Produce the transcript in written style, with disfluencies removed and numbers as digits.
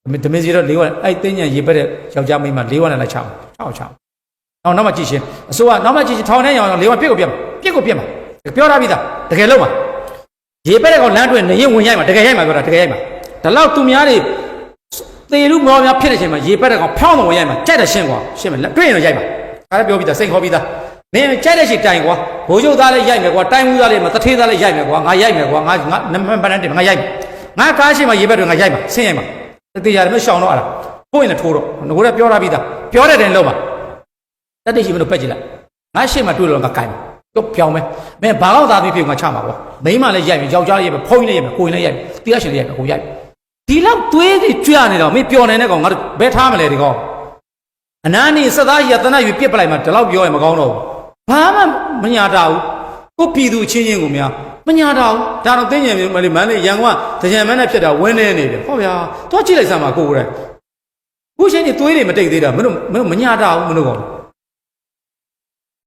ဓမင်းစီတော့၄ဝအဲ့တင်းညာရေပက်တဲ့ယောက်ျားမိန်းမ၄ဝနဲ့လိုက်ချအောင်ချနောက်မှကြည့်ရှင်အစိုးရနောက်မှကြည့်ရှင်ထောင်ထဲရောင်၄ဝပြစ်ကိုပြတ်မှာပြောထားပြီးသားတကယ်လုံးမှာရေပက်တဲ့ကောင်လမ်းတွင်နေရင်ဝင်ရိုက်မှာတကယ်ရိုက်မှာပြောတာတကယ်ရိုက်မှာဒါလောက်သူများတွေသေလူမောများဖြစ်တဲ့အချိန်မှာရေပက်တဲ့ကောင်ဖြောင်းတော့ဝင်ရိုက်မှာကြိုက်တယ်ရှင်းကွာရှင်းမယ်တွေ့ရင်တော့ရိုက်မှာဒါလည်းပြောပြီးသားစိတ်ခေါ်ပြီးသားမင်းကြိုက်တဲ့ချိန်တိုင်ကွာဘိုးချုပ်သားလည်းရိုက်မယ်ကွာတိုင်းမှုသားလည်းမတထေးသားလည်းရိုက်မယ်ကွာငါရိုက်မယ်ကွာငါနမပန်းတဲ့ငါရိုက်မယ်ငါကားရှိမှရေပက်တွေငါရိုက်မှာဆင်းရိုက်မှာတေးရတယ်မရှောင်တော့အဲ့ဒါကိုယ်ရင်လည်းထိုးတော့ငိုလည်းပြောထားပြီးသားပြောတဲ့တိုင်လုံးမှာတတိရှိမလို့ပက်ကြည့်လိုက်ငါရှေ့မှာတွေ့လို့ငါကိုင်တော့ပြောင်းမယ်မင်းဘာကောက်သားပြီးဖြစ်ငါချမှာကွာမိန်းမလည်းရိုက်မယ်ယောက်ျားလည်းရိုက်မယ်ဖုန်းလည်းရိုက်မယ်ကိုယ်လည်းရိုက်မယ်တရားရှင်လည်းရိုက်မယ်ကိုရိုက်ဒီလောက်သွေးကြီးကြွနေတော့မင်းပျော်နေတဲ့ကောင်ငါတို့ဘယ်ထားမလဲဒီကောင်အနားနေစသားရတနာယူပြစ်ပလိုက်မှဒီလောက်ပြောရင်မကောင်းတော့ဘူးဘာမှမညာတာဘူးကိုပြည်သူချင်းချင်းကိုများမညာတာဘူးဒါတော့တင်းညံမလေးမန်းလေးရန်ကုန်ကတကြံမန်းနဲ့ဖြစ်တာဝင်းနေနေတယ်ဟောဗျာတော့ကြည့်လိုက်စမ်းပါကိုယ်ကိုယ်ခုချင်းကြီးသွေးတွေမတိတ်သေးတာမင်းတို့မညာတာဘူးမင်းတို့ကောင်